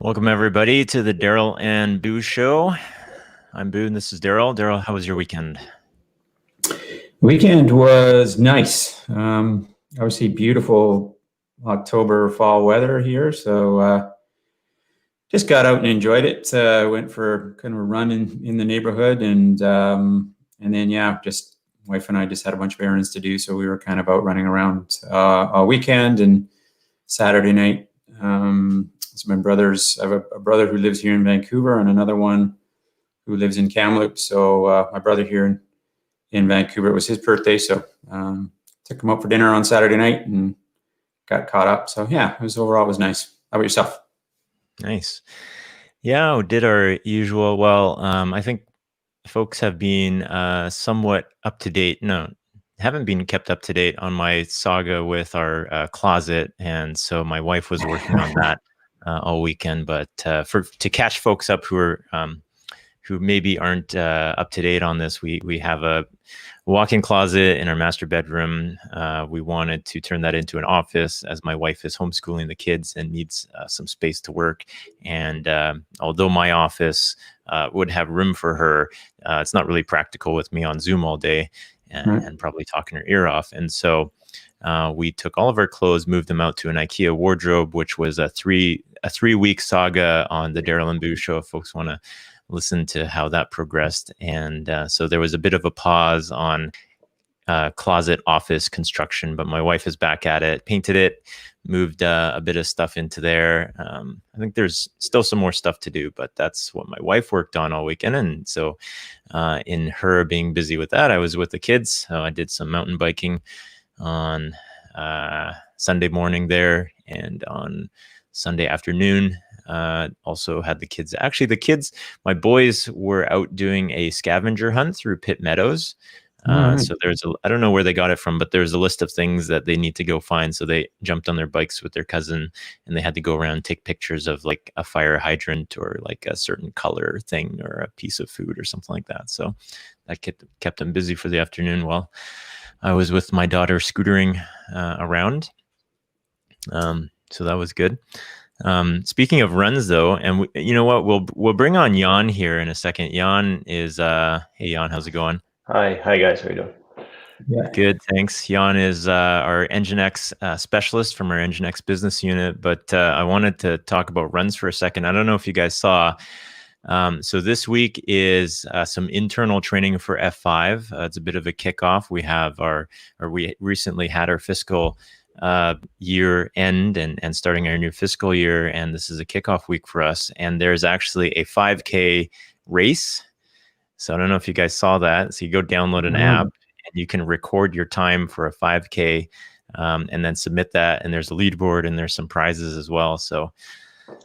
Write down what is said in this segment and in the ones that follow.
Welcome everybody to the Daryl and Boo show. I'm Boo and this is Daryl. Daryl, how was your weekend? Weekend was nice. Obviously beautiful October fall weather here. So just got out and enjoyed it. Went for kind of a run in the neighborhood and then, yeah, just wife and I just had a bunch of errands to do. So we were kind of out running around all weekend and Saturday night. So my brothers, I have a brother who lives here in Vancouver and another one who lives in Kamloops. So my brother here in Vancouver, it was his birthday. So took him out for dinner on Saturday night and got caught up. So yeah, overall it was nice. How about yourself? Nice. Yeah, we did our usual. Well, I think folks have been somewhat up to date. No, haven't been kept up to date on my saga with our closet. And so my wife was working on that all weekend. But to catch folks up who maybe aren't up to date on this, we have a walk-in closet in our master bedroom. We wanted to turn that into an office as my wife is homeschooling the kids and needs some space to work. And although my office would have room for her, it's not really practical with me on Zoom all day and probably talking her ear off. And so we took all of our clothes, moved them out to an IKEA wardrobe, which was a three-week saga on the Daryl and Boo show if folks want to listen to how that progressed. And so there was a bit of a pause on closet office construction, but my wife is back at it, painted it, moved a bit of stuff into there. I think there's still some more stuff to do, but that's what my wife worked on all weekend. And so in her being busy with that, I was with the kids. So I did some mountain biking on Sunday morning there and on Sunday afternoon. Also had the kids. Actually, my boys were out doing a scavenger hunt through Pitt Meadows. So I don't know where they got it from, but there's a list of things that they need to go find. So they jumped on their bikes with their cousin and they had to go around and take pictures of like a fire hydrant or like a certain color thing or a piece of food or something like that. So that kept them busy for the afternoon while I was with my daughter scootering around. So that was good. Speaking of runs though, and you know what, we'll bring on Jan here in a second. Jan is, hey Jan, how's it going? Hi guys, how you doing? Yeah. Good, thanks. Jan is our NGINX specialist from our NGINX business unit, but I wanted to talk about runs for a second. I don't know if you guys saw, so this week is some internal training for F5. It's a bit of a kickoff. We recently had our fiscal year end and starting our new fiscal year, and this is a kickoff week for us. And there's actually a 5K race. So I don't know if you guys saw that. So you go download an app and you can record your time for a 5K and then submit that. And there's a leaderboard and there's some prizes as well. So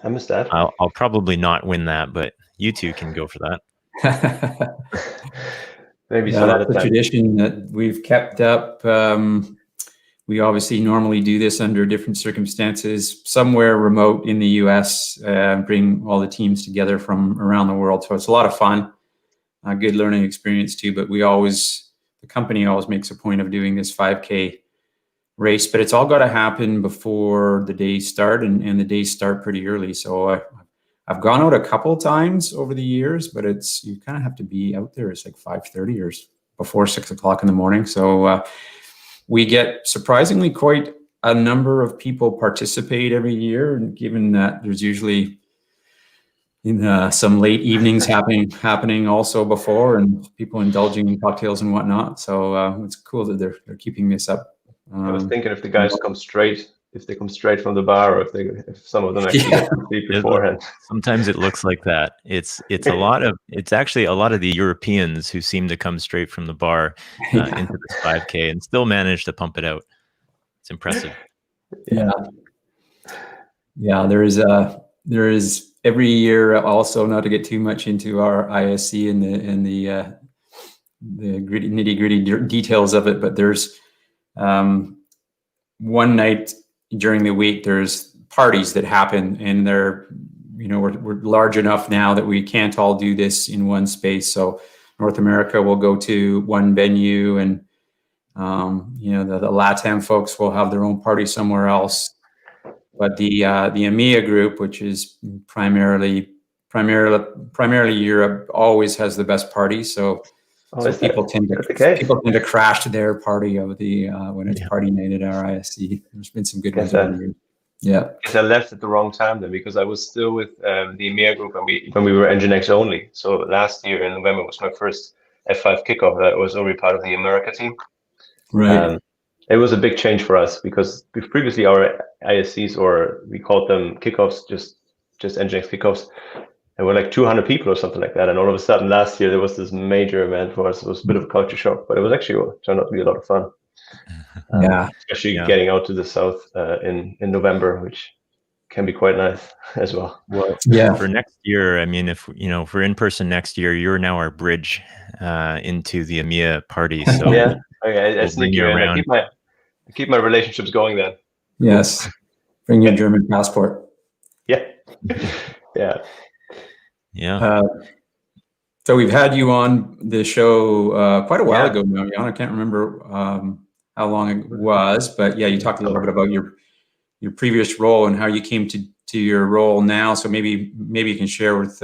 I missed that. I'll probably not win that, but you two can go for that. Maybe yeah, that's a tradition that we've kept up. We obviously normally do this under different circumstances, somewhere remote in the US, bring all the teams together from around the world. So it's a lot of fun, a good learning experience too. But the company always makes a point of doing this 5K race, but it's all got to happen before the days start, and the days start pretty early. So I've gone out a couple times over the years, but you kind of have to be out there. It's like 5:30 or before 6 o'clock in the morning. So we get surprisingly quite a number of people participate every year, and given that there's usually some late evenings happening also before, and people indulging in cocktails and whatnot. So it's cool that they're keeping this up. I was thinking if the guys come straight from the bar, or if some of them actually get to sleep beforehand. Sometimes it looks like that. It's actually a lot of the Europeans who seem to come straight from the bar into this 5K and still manage to pump it out. It's impressive. Yeah. There is every year also, not to get too much into our ISC and the nitty-gritty details of it, but there's one night during the week there's parties that happen, and we're large enough now that we can't all do this in one space. So North America will go to one venue, and the LATAM folks will have their own party somewhere else. But the EMEA group, which is primarily Europe, always has the best parties. So people tend to crash to their party of the when it's party night at our ISC. There's been some good ones over the years. Yeah. Because I left at the wrong time then, because I was still with the EMEA group when we were NGINX only. So last year in November was my first F5 kickoff. That was already part of the America team. Right. It was a big change for us because previously our ISCs, or we called them kickoffs, just NGINX kickoffs, and we're like 200 people or something like that. And all of a sudden last year there was this major event for us. It was a bit of a culture shock, but it was actually turned out to be a lot of fun. Especially getting out to the south in November, which can be quite nice as well. For next year, I mean, if we're in person next year, you're now our bridge into the EMEA party. So I sneak you in. I keep my relationships going then. Yes, bring your German passport. Yeah. So we've had you on the show quite a while ago now, Jan. I can't remember how long it was, but you talked a little bit about your previous role and how you came to your role now. So maybe you can share with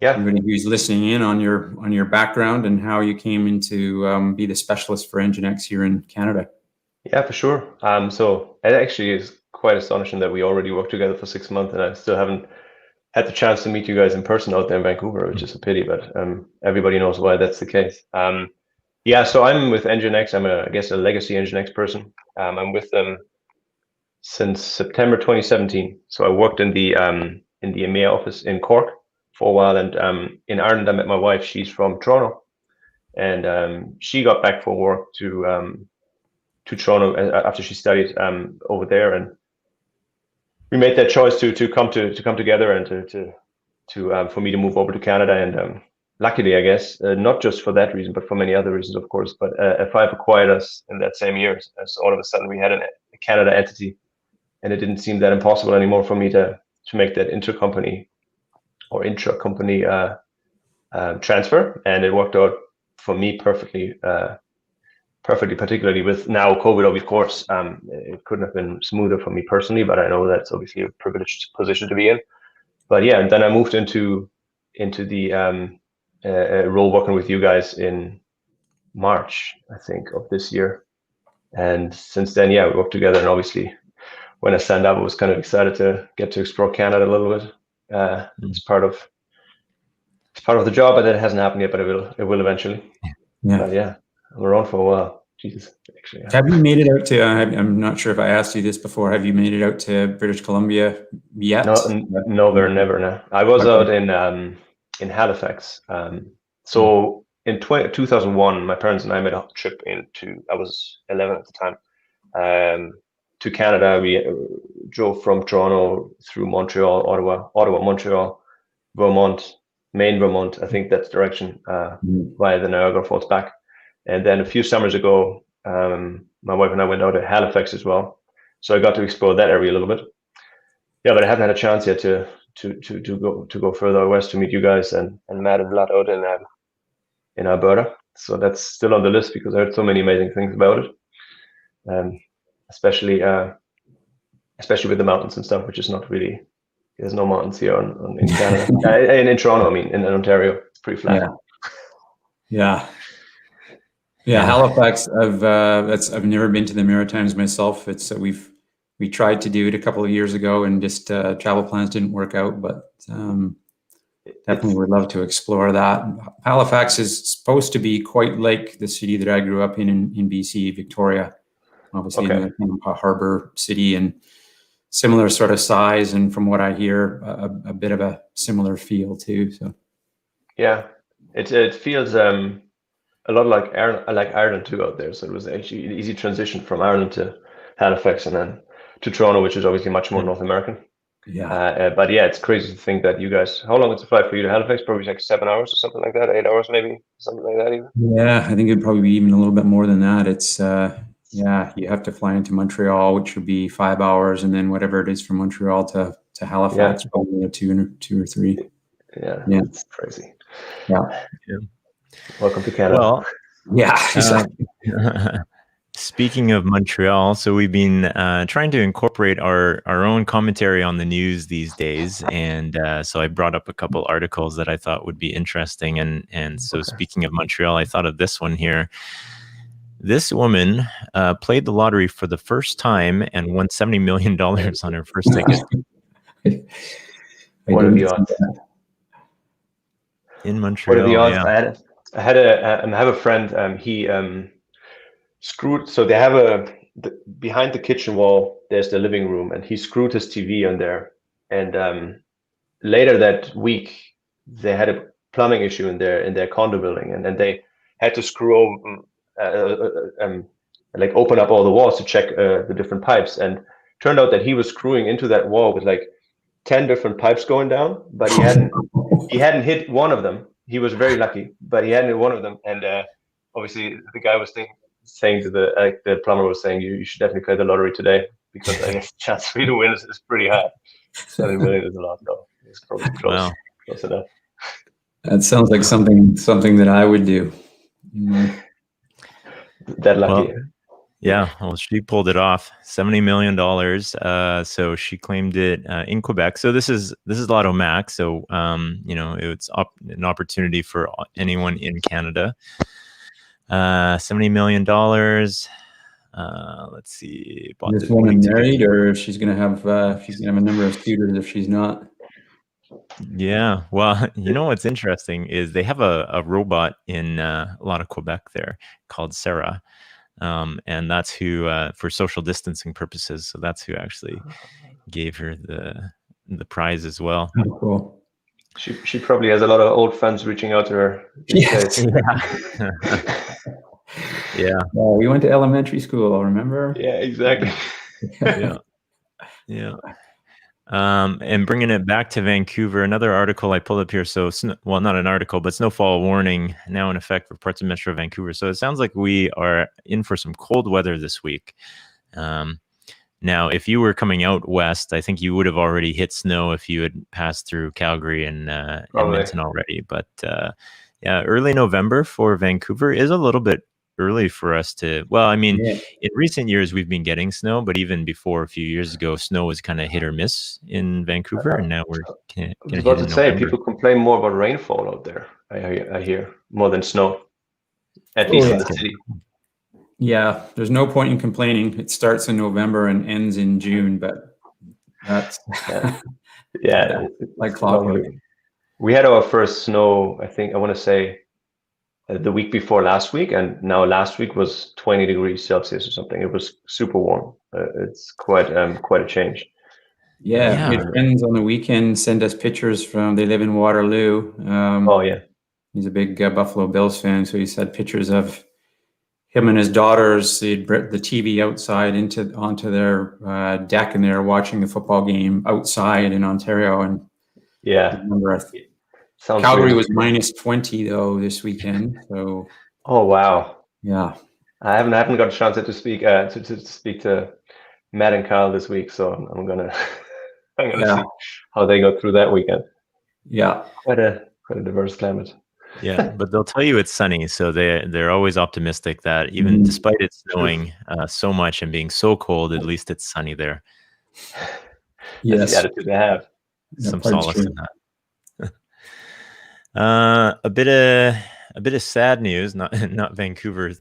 everybody who's listening in on your background and how you came into be the specialist for NGINX here in Canada. Yeah, for sure. So it actually is quite astonishing that we already worked together for 6 months, and I still haven't had the chance to meet you guys in person out there in Vancouver, which is a pity, but everybody knows why that's the case. So I'm with NGINX. I'm a legacy NGINX person. I'm with them since September 2017. So I worked in the EMEA office in Cork for a while, and in Ireland I met my wife. She's from Toronto, and she got back for work to Toronto after she studied over there, and we made that choice to come together and to for me to move over to Canada. And luckily, I guess, not just for that reason, but for many other reasons, of course. But F5 acquired us in that same year, so all of a sudden we had a Canada entity, and it didn't seem that impossible anymore for me to make that intercompany or intra-company transfer, and it worked out for me perfectly, particularly with now COVID, of course. It couldn't have been smoother for me personally, but I know that's obviously a privileged position to be in. But and then I moved into the role working with you guys in March, I think, of this year. And since then, we worked together, and obviously when I signed up, I was kind of excited to get to explore Canada a little bit. It's part of the job, but it hasn't happened yet, but it will eventually. But I'm around for a while. Jesus, actually. Have you made it out to? I'm not sure if I asked you this before. Have you made it out to British Columbia yet? No, never. No. I was out in Halifax. So in 2001, my parents and I made a trip I was 11 at the time, to Canada. We drove from Toronto through Montreal, Ottawa, Montreal, Vermont, Maine, Vermont. I think that's direction via the Niagara Falls back. And then a few summers ago, my wife and I went out to Halifax as well. So I got to explore that area a little bit. Yeah, but I haven't had a chance yet to go further west to meet you guys and Matt and Vlad out in Alberta. So that's still on the list because I heard so many amazing things about it. Especially with the mountains and stuff, which is not really, there's no mountains here in Canada. in Toronto, I mean, in Ontario, it's pretty flat. Yeah, Halifax. I've never been to the Maritimes myself. It's we tried to do it a couple of years ago, and just travel plans didn't work out. But definitely would love to explore that. Halifax is supposed to be quite like the city that I grew up in BC, Victoria. Obviously, in a harbor city and similar sort of size, and from what I hear, a bit of a similar feel too. So it feels a lot like Ireland too out there. So it was actually an easy transition from Ireland to Halifax and then to Toronto, which is obviously much more North American. But it's crazy to think that you guys, how long is the flight for you to Halifax? Probably like 7 hours or something like that, 8 hours maybe, something like that even. Yeah, I think it'd probably be even a little bit more than that. It's you have to fly into Montreal, which would be 5 hours, and then whatever it is from Montreal to Halifax, probably 2 or 3. Yeah, it's crazy. Yeah. Welcome to Canada. Well, exactly. Speaking of Montreal, so we've been trying to incorporate our own commentary on the news these days, and so I brought up a couple articles that I thought would be interesting. And so, speaking of Montreal, I thought of this one here. This woman played the lottery for the first time and won $70 million on her first ticket What are the odds? in What Montreal. are the odds? Yeah. I have a friend. He screwed. So they have behind the kitchen wall. There's the living room, and he screwed his TV on there. And later that week, they had a plumbing issue in their condo building, and then they had to screw over, like open up all the walls to check the different pipes. And turned out that he was screwing into that wall with like 10 different pipes going down, but he hadn't hit one of them. He was very lucky, but he hadn't hit one of them. And obviously, the guy was saying to the plumber was saying, you should definitely play the lottery today, because I guess the chance for you to win is pretty high. 7 million is a lot, though. It's probably close enough. That sounds like something that I would do. That lucky. Well, yeah, well, she pulled it off, $70 million. So she claimed it in Quebec. So this is Lotto Max. So it's an opportunity for anyone in Canada. $70 million. Let's see. This woman married, or if she's gonna have a number of suitors if she's not. Yeah, well, what's interesting is they have a robot in a lot of Quebec there called Sarah. And that's who, for social distancing purposes, so that's who actually gave her the prize as well. Oh, cool. She probably has a lot of old fans reaching out to her. Yes. Yeah. Well, we went to elementary school, remember? Yeah, exactly. Yeah. And bringing it back to Vancouver, another article I pulled up here. So, well, not an article, but snowfall warning now in effect for parts of Metro Vancouver. So it sounds like we are in for some cold weather this week. Now, if you were coming out west, I think you would have already hit snow if you had passed through Calgary and Edmonton already. But yeah, early November for Vancouver is a little bit early for us to, well, I mean, in recent years we've been getting snow, but even before a few years ago, snow was kind of hit or miss in Vancouver, and now we're I was about to say, people complain more about rainfall out there. I hear more than snow, at least in the city. Yeah, there's no point in complaining. It starts in November and ends in June, but that's like clockwork. We had our first snow, I want to say, the week before last week, and now last week was 20 degrees Celsius or something. It was super warm. It's quite a change. Yeah, my friends on the weekend send us pictures from. They live in Waterloo. He's a big Buffalo Bills fan, so he sent pictures of him and his daughters. They'd brought the TV outside onto their deck, and they're watching the football game outside in Ontario. And yeah, I remember Calgary was minus 20 though this weekend. So oh wow, yeah, I haven't got a chance to speak to Matt and Kyle this week, so I'm gonna see how they go through that weekend. Yeah, quite a diverse climate. Yeah, but they'll tell you it's sunny, so they're always optimistic that even despite it snowing so much and being so cold, at least it's sunny there. Yes, that's the attitude they have. Some solace in that. A bit of sad news, not Vancouver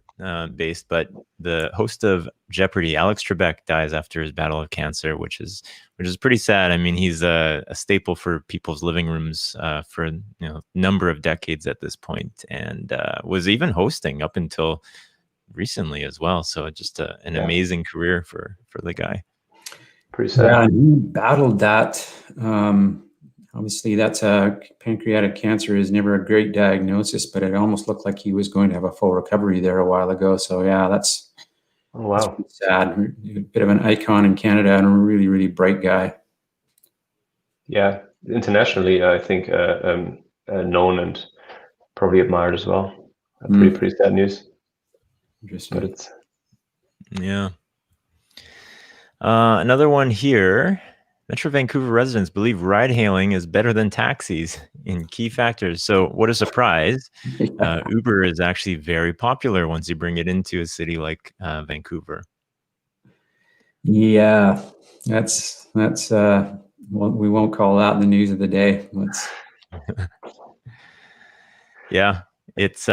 based, but the host of Jeopardy, Alex Trebek, dies after his battle of cancer, which is pretty sad. I mean, he's a staple for people's living rooms for a number of decades at this point, and was even hosting up until recently as well. So just an amazing career for the guy. Pretty sad. Yeah, and he battled that. Obviously, that's pancreatic cancer is never a great diagnosis, but it almost looked like he was going to have a full recovery there a while ago. So yeah, that's sad. A bit of an icon in Canada and a really, really bright guy. Yeah, internationally, I think known and probably admired as well. Pretty sad news. Interesting. But it's another one here. Metro Vancouver residents believe ride-hailing is better than taxis in key factors. So what a surprise. Uber is actually very popular once you bring it into a city like Vancouver. Yeah, that's well, we won't call that the news of the day. Yeah, it's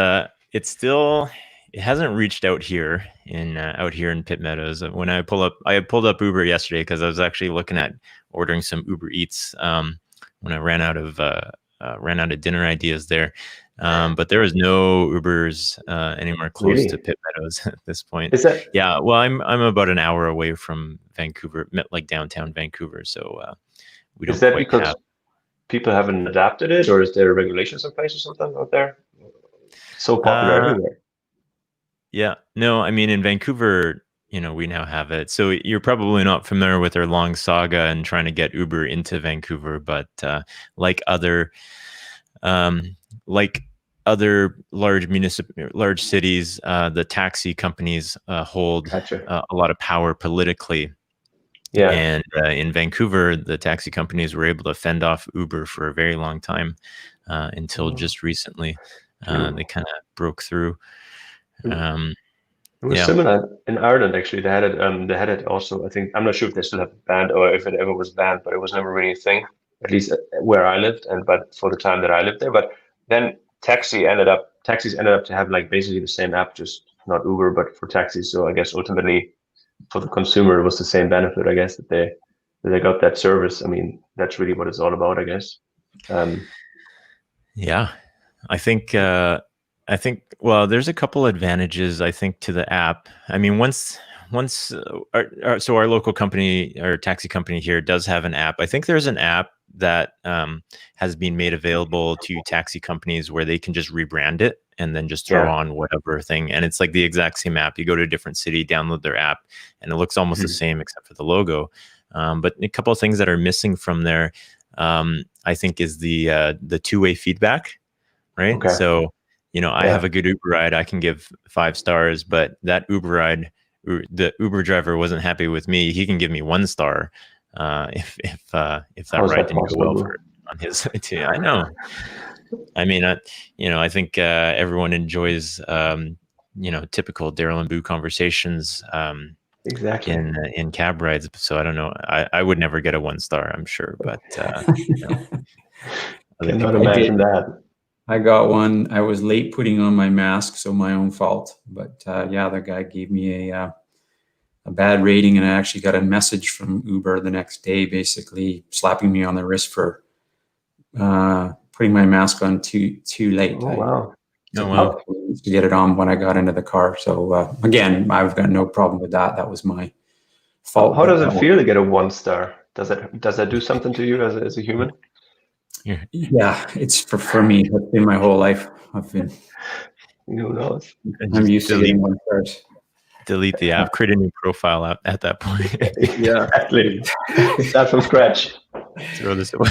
still, it hasn't reached out here in Pitt Meadows. When I pulled up Uber yesterday because I was actually looking at ordering some Uber Eats when I ran out of dinner ideas there. But there was no Ubers anywhere close Really? to Pitt Meadows at this point. Is that Yeah, well, I'm about an hour away from Vancouver, like downtown Vancouver, so we don't quite because have. people haven't adapted it, or is there regulations in place or something out there? It's so popular everywhere. Yeah, no, I mean in Vancouver, we now have it. So you're probably not familiar with their long saga and trying to get Uber into Vancouver, but like other large cities, the taxi companies hold Gotcha. a lot of power politically. Yeah. And in Vancouver, the taxi companies were able to fend off Uber for a very long time until just recently. They kind of broke through. It was similar in Ireland, actually. They had it. They had it also. I think I'm not sure if they still have it banned or if it ever was banned, but it was never really a thing. At least where I lived, but for the time that I lived there. But then taxis ended up to have like basically the same app, just not Uber, but for taxis. So I guess ultimately for the consumer, it was the same benefit. I guess that they got that service. I mean, that's really what it's all about, I guess. Yeah, I think. Well, there's a couple advantages I think to the app. I mean, once our local company or taxi company here does have an app. I think there's an app that has been made available to taxi companies where they can just rebrand it and then just throw on whatever thing, and it's like the exact same app. You go to a different city, download their app, and it looks almost the same except for the logo. But a couple of things that are missing from there, I think, is the two-way feedback, right? Okay. So I have a good Uber ride, I can give 5 stars, but that Uber ride, the Uber driver wasn't happy with me, he can give me 1 star if that ride didn't go well on his side too. I know. I mean, I think everyone enjoys typical Daryl and Boo conversations Exactly in cab rides. So I don't know. I would never get a 1 star, I'm sure, but cannot imagine that. I got one. I was late putting on my mask, so my own fault. But the guy gave me a bad rating, and I actually got a message from Uber the next day, basically slapping me on the wrist for putting my mask on too late. Oh wow! To get it on when I got into the car. So again, I've got no problem with that. That was my fault. How does it feel to get a 1 star? Does that do something to you as a human? Yeah, it's for me. It's been my whole life. I've been. Who knows? I'm used to getting 1 stars. Delete the app, create a new profile at that point. Yeah, exactly. Start from scratch. Throw this away.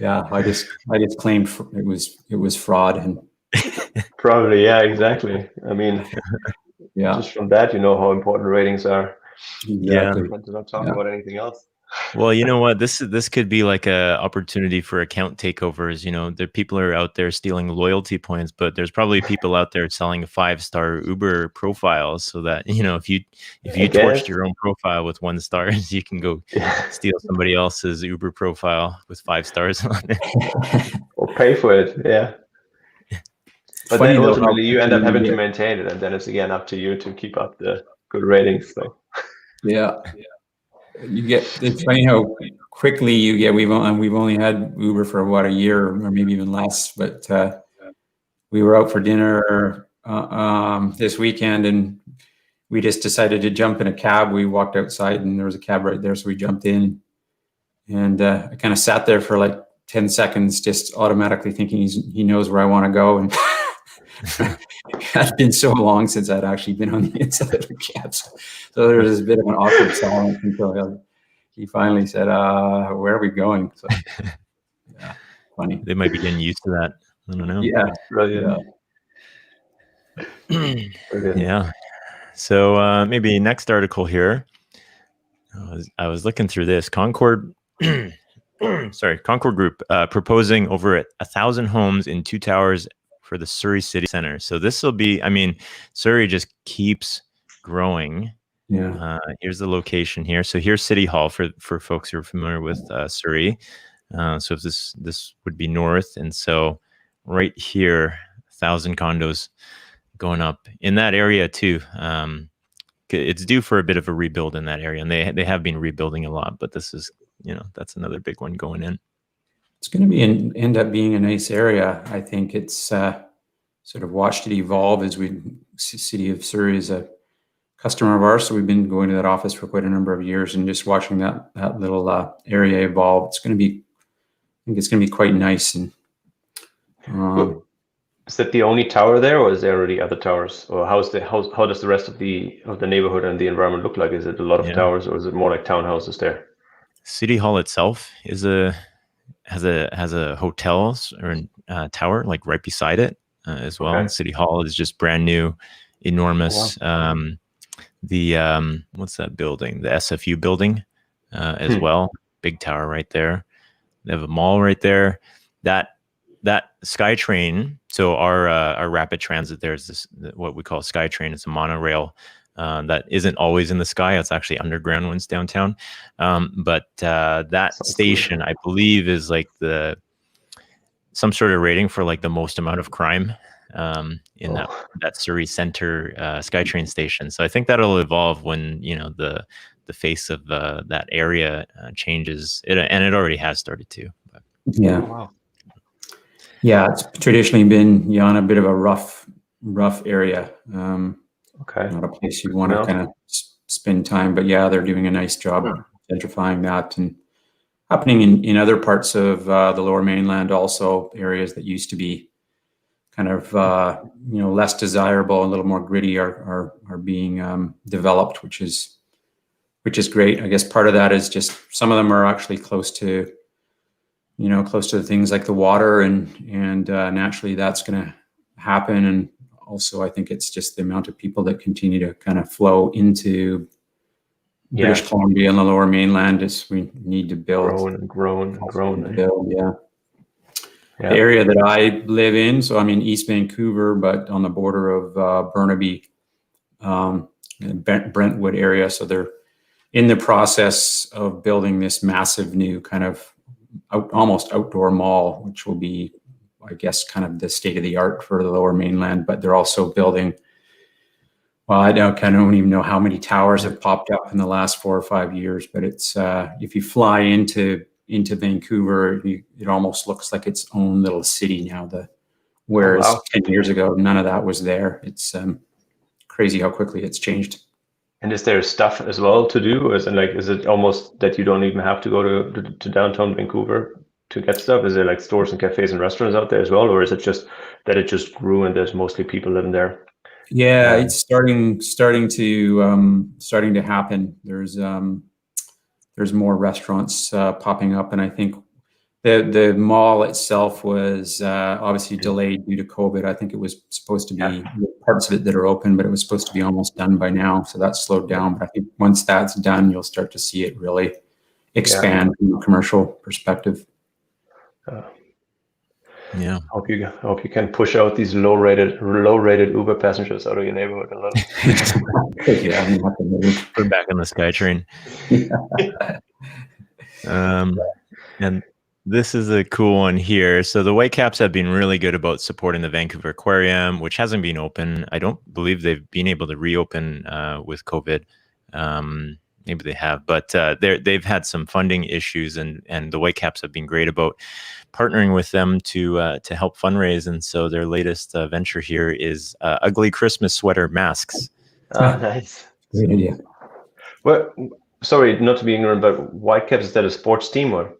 Yeah. I just claimed it was fraud and. Probably, yeah, exactly. I mean, just from that, how important ratings are. Exactly. To not talk about anything else. Well, you know what? This could be like a opportunity for account takeovers. The people are out there stealing loyalty points, but there's probably people out there selling 5-star Uber profiles, so that if you torched your own profile with 1 star, you can go steal somebody else's Uber profile with 5 stars on it, or pay for it. Yeah. But then ultimately, you end up having to maintain it, and then it's again up to you to keep up the good ratings. So. Yeah. It's funny how quickly you get. We've only had Uber for a year or maybe even less, but we were out for dinner this weekend, and we just decided to jump in a cab. We walked outside, and there was a cab right there, so we jumped in, and I kind of sat there for like 10 seconds, just automatically thinking he knows where I want to go, and it had been so long since I'd actually been on the inside of a cab. So there was a bit of an awkward silence until he finally said, where are we going? So, yeah, funny. They might be getting used to that. I don't know. Yeah. Brilliant. Yeah. So maybe next article here. I was looking through this Concord. Sorry, Concord Group proposing over 1,000 homes in 2 towers for the Surrey City Center. So this will be, I mean, Surrey just keeps growing. Yeah. Here's the location here. So here's City Hall for folks who are familiar with Surrey. So if this would be north, and so right here, 1,000 condos going up in that area too. It's due for a bit of a rebuild in that area, and they have been rebuilding a lot. But this is, that's another big one going in. It's going to be end up being a nice area. I think it's sort of watched it evolve as City of Surrey is a customer of ours, so we've been going to that office for quite a number of years, and just watching that little area evolve. I think it's going to be quite nice. And is that the only tower there, or is there already other towers? Or how does the rest of the neighborhood and the environment look like? Is it a lot of towers, or is it more like townhouses there? City Hall itself has a hotel or tower like right beside it as well. Okay. City Hall is just brand new, enormous. Wow. What's that building? The SFU building as well. Big tower right there. They have a mall right there. That SkyTrain, so our rapid transit, there's this what we call SkyTrain. It's a monorail that isn't always in the sky. It's actually underground when it's downtown. But that station, I believe, is like some sort of rating for like the most amount of crime in that Surrey Center SkyTrain station. So I think that'll evolve when the face of that area changes. And it already has started to. But. Yeah. Wow. Yeah, it's traditionally been on a bit of a rough area. Okay. Not a place you want to kind of spend time, but yeah, they're doing a nice job gentrifying that, and happening in other parts of the Lower Mainland also, areas that used to be kind of less desirable, a little more gritty, are being developed, which is great. I guess part of that is just some of them are actually close to the things like the water, and naturally that's going to happen. And also, I think it's just the amount of people that continue to kind of flow into British Columbia and the Lower Mainland is we need to build. Grow and grow. Build, yeah. The area that I live in, so I'm in East Vancouver, but on the border of Burnaby, Brentwood area. So they're in the process of building this massive new kind of almost outdoor mall, which will be, I guess, kind of the state of the art for the Lower Mainland. But they're also building, well, I don't even know how many towers have popped up in the last 4 or 5 years, but it's if you fly into Vancouver, it almost looks like its own little city now. Whereas 10 years ago, none of that was there. It's crazy how quickly it's changed. And is there stuff as well to do? Is it almost that you don't even have to go to downtown Vancouver to get stuff? Is there like stores and cafes and restaurants out there as well, or is it just that it just grew and there's mostly people living there? Yeah, it's starting to happen. There's more restaurants popping up, and I think the mall itself was obviously delayed due to COVID. I think it was supposed to be parts of it that are open, but it was supposed to be almost done by now. So that's slowed down. But I think once that's done, you'll start to see it really expand from a commercial perspective. I hope you can push out these low-rated Uber passengers out of your neighborhood a little. Put back on the SkyTrain. And this is a cool one here. So the Whitecaps have been really good about supporting the Vancouver Aquarium, which hasn't been open. I don't believe they've been able to reopen with COVID. Maybe they have, but they've had some funding issues, and the Whitecaps have been great about partnering with them to help fundraise. And so their latest venture here is ugly Christmas sweater masks. Nice. Great idea. Well, sorry, not to be ignorant, but Whitecaps, is that a sports team or?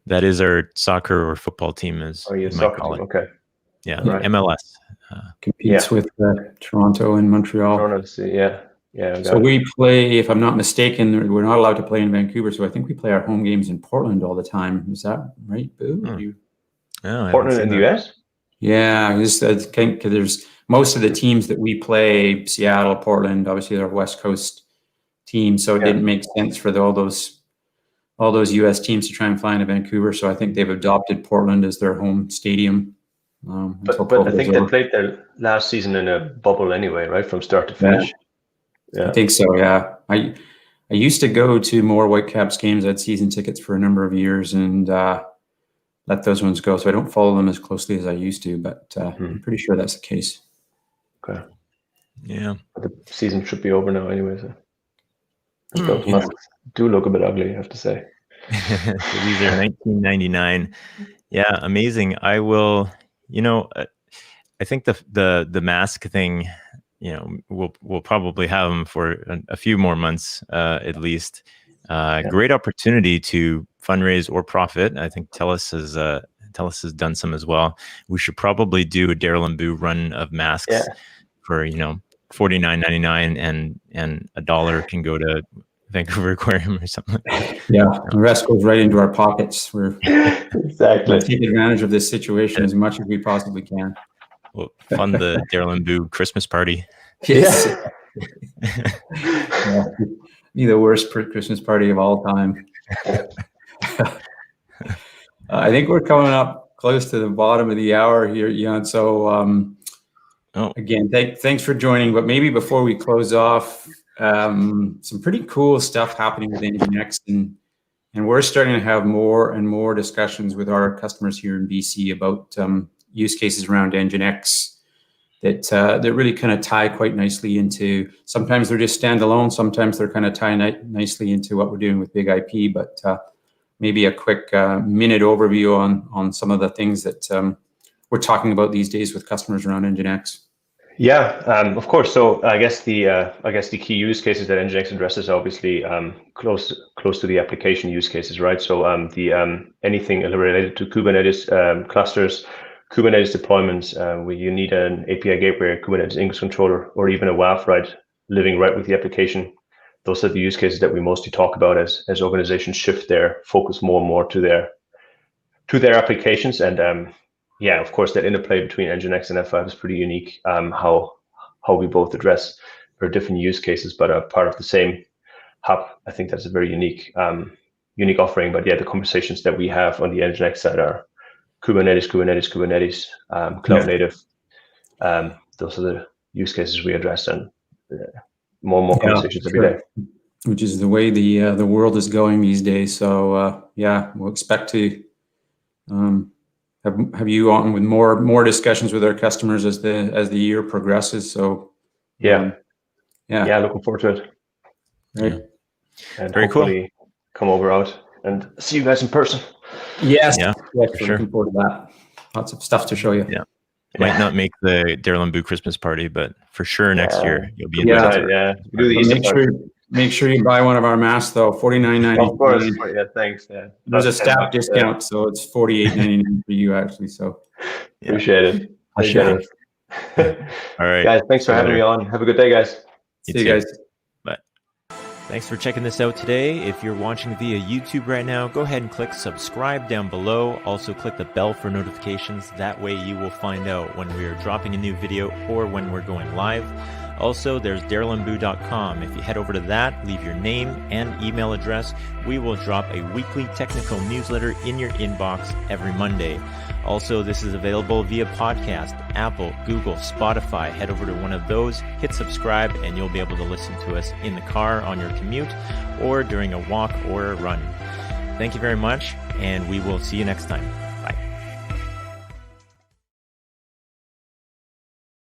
That is our soccer or football team, as you soccer team. Okay. Yeah, right. MLS. Competes with Toronto and Montreal. Toronto, yeah. So we play, if I'm not mistaken, we're not allowed to play in Vancouver, so I think we play our home games in Portland all the time. Is that right, Boo? Portland in the US? Yeah, I think there's most of the teams that we play, Seattle, Portland, obviously they're West Coast teams, so it didn't make sense for all those U.S. teams to try and fly into Vancouver. So I think they've adopted Portland as their home stadium. But I think they played their last season in a bubble anyway, right, from start to finish. Yeah. I think so. Yeah, I used to go to more Whitecaps games. I had season tickets for a number of years and let those ones go. So I don't follow them as closely as I used to, but I'm pretty sure that's the case. Okay. Yeah. But the season should be over now anyway. So those masks do look a bit ugly, I have to say. So these are 1999. Yeah, amazing. I will, I think the mask thing, we'll probably have them for a few more months at least. Great opportunity to fundraise or profit. I think TELUS has done some as well. We should probably do a Daryl and Boo run of masks for $49.99 and $1 can go to Vancouver Aquarium or something like that. Yeah, the rest goes right into our pockets. We're exactly take advantage of this situation as much as we possibly can. We'll fund the Daryl and Boo Christmas party. Yes. Be the worst Christmas party of all time. I think we're coming up close to the bottom of the hour here, Jan. So again, thanks for joining. But maybe before we close off, some pretty cool stuff happening with NGINX, and we're starting to have more and more discussions with our customers here in BC about use cases around NGINX that really kind of tie quite nicely into, sometimes they're just standalone, sometimes they're kind of tie nicely into what we're doing with Big IP, but maybe a quick minute overview on some of the things that we're talking about these days with customers around NGINX. Yeah, of course. So I guess the key use cases that NGINX addresses are obviously close to the application use cases, right? So anything related to Kubernetes clusters, Kubernetes deployments, where you need an API gateway, Kubernetes Ingress controller, or even a WAF, right, living right with the application. Those are the use cases that we mostly talk about as organizations shift their focus more and more to their applications. And of course, that interplay between NGINX and F5 is pretty unique. How we both address very different use cases, but are part of the same hub. I think that's a very unique offering. But yeah, the conversations that we have on the NGINX side are Kubernetes, cloud native. Those are the use cases we address, and more and more conversations every day. Which is the way the world is going these days. So we'll expect to have you on with more discussions with our customers as the year progresses. So looking forward to it. Right. And very hopefully come out and see you guys in person. Yes, for sure. Looking forward to that. Lots of stuff to show you. Yeah. Might not make the Daryl and Boo Christmas party, but for sure next year you'll be invited. Do the make sure you buy one of our masks though. $49.99. Of course. Yeah, thanks. Yeah. There's a staff discount, so it's $48.99 for you actually. So appreciate it. All right, guys. Thanks for having me on. Have a good day, guys. See you guys. Bye. Thanks for checking this out today. If you're watching via YouTube right now, go ahead and click subscribe down below. Also click the bell for notifications. That way you will find out when we are dropping a new video or when we're going live. Also, there's darylandboo.com. If you head over to that, leave your name and email address, we will drop a weekly technical newsletter in your inbox every Monday. Also, this is available via podcast, Apple, Google, Spotify. Head over to one of those, hit subscribe, and you'll be able to listen to us in the car on your commute or during a walk or a run. Thank you very much, and we will see you next time.